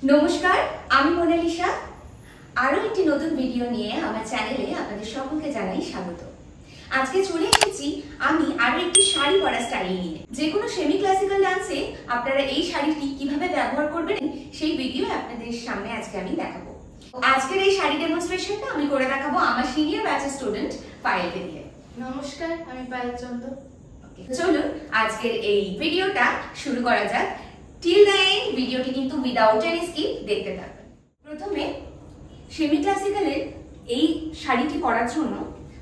নমস্কার, আমি মোনালিসা। আরো একটি নতুন ভিডিও নিয়ে আমার চ্যানেলে আপনাদের সকলকে জানাই স্বাগত। আজকে চলে এসেছি আমি আরো একটি শাড়ি পরা স্টাইল নিয়ে। যে কোনো সেমি ক্লাসিক্যাল ডান্সে আপনারা এই শাড়িটি কিভাবে ব্যবহার করবেন সেই ভিডিও আপনাদের সামনে আজকে আমি দেখাবো। আজকের এই শাড়ি ডেমনস্ট্রেশনটা আমি করে দেখাবো আমার সিনিয়র ব্যাচের স্টুডেন্ট পায়েলকে দিয়ে। নমস্কার, আমি পায়েল চন্দ্র। চলুন আজকের এই ভিডিওটা শুরু করা যাক। টিল দ্য এন্ড ভিডিওটি কিন্তু উইদাউট এনি স্কিপ দেখতে থাকবেন। প্রথমে সেমি ক্লাসিক্যালের এই শাড়িটি পরার জন্য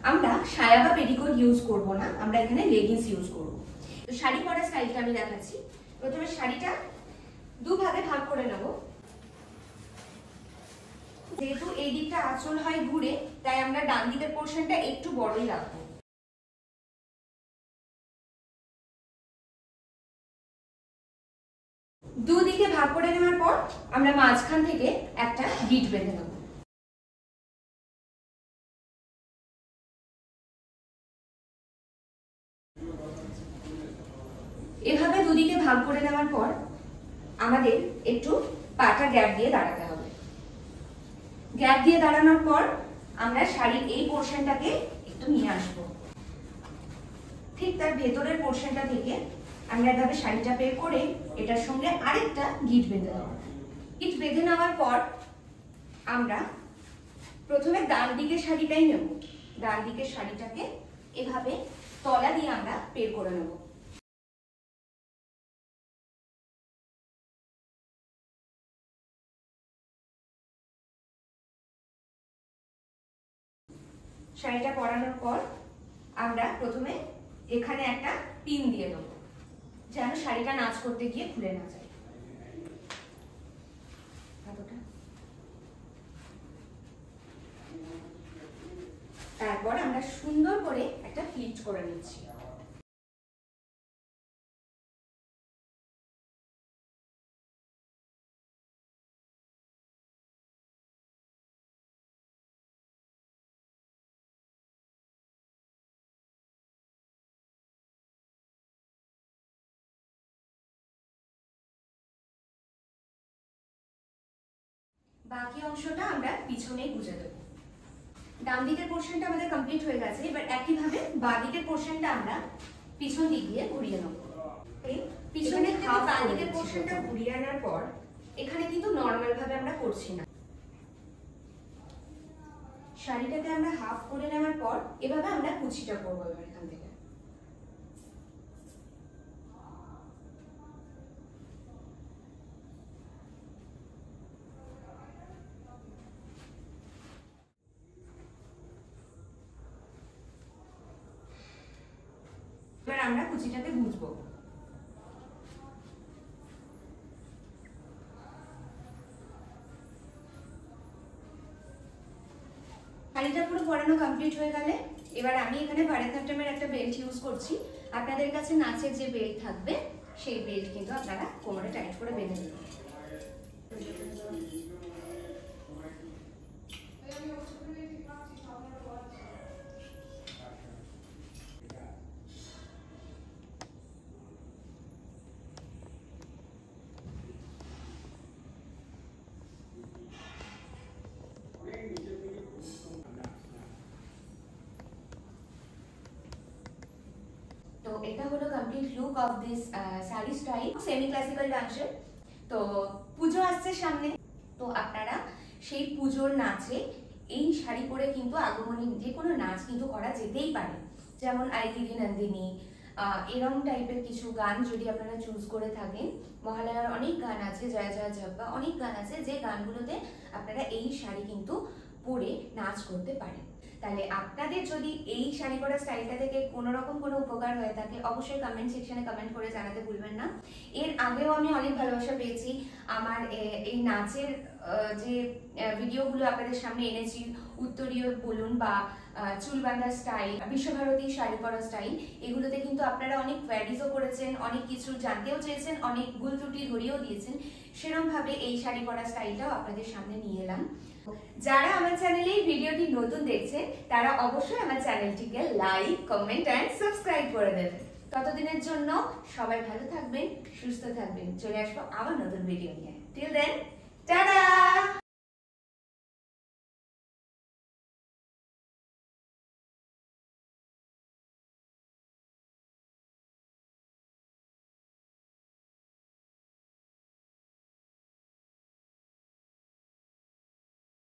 আমরা সায়া বা পেটিকোট ইউজ করব না, আমরা এখানে লেগিংস ইউজ করব। তো শাড়ি পরার স্টাইলটা আমি দেখাচ্ছি। প্রথমে শাড়িটা দুভাগে ভাগ করে নেব। যেহেতু এই দিকটা আঁচল হয় ঘুরে, তাই আমরা ডান দিকের পোর্শনটা একটু বড়ই রাখবো। দুদিকে ভাগ করে নেওয়ার পর আমরা মাঝখান থেকে একটা গিট বেঁধে নেব। এভাবে দুদিকে ভাগ করে নেওয়ার পর আমাদের একটু পাটা গ্যাপ দিয়ে দাঁড়াতে হবে। গ্যাপ দিয়ে দাঁড়ানোর পর আমরা শাড়ির এই পোর্শনটাকে একটু নিয়ে আসব। ঠিক তার ভেতরের পোর্শনটা থেকে আমরা এভাবে শাড়িটা বের করে এটার সঙ্গে আরেকটা গিট বেঁধে দেব। গিট বেঁধে নেওয়ার পর আমরা প্রথমে ডান দিকের শাড়িটাই নেব। ডান দিকের শাড়িটাকে এভাবে তলা দিয়ে আমরা বের করে নেব। শাড়িটা পরানোর পর আমরা প্রথমে এখানে একটা পিন দিয়ে দেব, যেন শাড়িটা নাচ করতে গিয়ে খুলে না যায়। তারপর আমরা সুন্দর করে একটা প্লিট করে নিচ্ছি। বাকি অংশটা আমরা পিছনেই গুজে দেবো। ডান দিকের পোর্শনটা আমাদের কমপ্লিট হয়ে গেছে। এবার একইভাবে বাঁ দিকের পোর্শনটা আমরা পিছন দিক দিয়ে ঘুরিয়ে নেব। পিছনে বাঁ দিকের পোর্শনটা ঘুরিয়ে আনার পর এখানে কিন্তু নর্মাল ভাবে আমরা করছি না। শাড়িটাকে আমরা হাফ করে নেওয়ার পর এভাবে আমরা কুচিটা করবো। এবার এখান থেকে এবার আমরা কুচিটাকে গুঁজবো। শাড়িটা পুরো পরানো কমপ্লিট হয়ে গেলে এবার আমি এখানে ভারতনাট্যমের একটা বেল্ট ইউজ করছি। আপনাদের কাছে নাচের যে বেল্ট থাকবে সেই বেল্ট কিন্তু আপনারা কোমরে টাইট করে বেঁধে নেবেন। তো এটা হলো complete look of this sari style semi classical ডান্সের। তো পুজো আসছে সামনে, তো আপনারা সেই পুজোর নাচে এই শাড়ি পরে কিন্তু আগমনী যে কোনো নাচ কিন্তু করা যেতেই পারে। যেমন আই দিদি নন্দিনী, এরম টাইপের কিছু গান যদি আপনারা চুজ করে থাকেন। মহালয়ার অনেক গান আছে, জয় জয় জব্বা, অনেক গান আছে যে গানগুলোতে আপনারা এই শাড়ি কিন্তু পরে নাচ করতে পারেন। তাহলে আপনাদের যদি এই শাড়ি পরা স্টাইলটা থেকে কোনো রকম কোনো উপকার হয়ে থাকে অবশ্যই কমেন্ট সেকশনে কমেন্ট করে জানাতে ভুলবেন না। এর আগেও আমি অনেক ভালোবাসা পেয়েছি। আমার এই নাচের যে ভিডিওগুলো আপনাদের সামনে এনেছি, উত্তরীয় বলুন বা চুল বাঁধা স্টাইল, বিশ্বভারতী শাড়ি পরা স্টাইল, এগুলোতে কিন্তু আপনারা অনেক কোয়ারিজও করেছেন, অনেক কিছু জানতেও চেয়েছেন, অনেক ভুল ত্রুটি ধরিয়েও দিয়েছেন। সেরকম ভাবে এই শাড়ি পরা স্টাইলটাও আপনাদের সামনে নিয়ে এলাম। যারা আমার চ্যানেলে এই ভিডিওটি নতুন দেখছেন তারা অবশ্যই আমার চ্যানেলটিকে লাইক, কমেন্ট এন্ড সাবস্ক্রাইব করে দেবেন। ততদিনের জন্য সবাই ভালো থাকবেন, সুস্থ থাকবেন। চলে আসবো আবার নতুন ভিডিও নিয়ে। Till then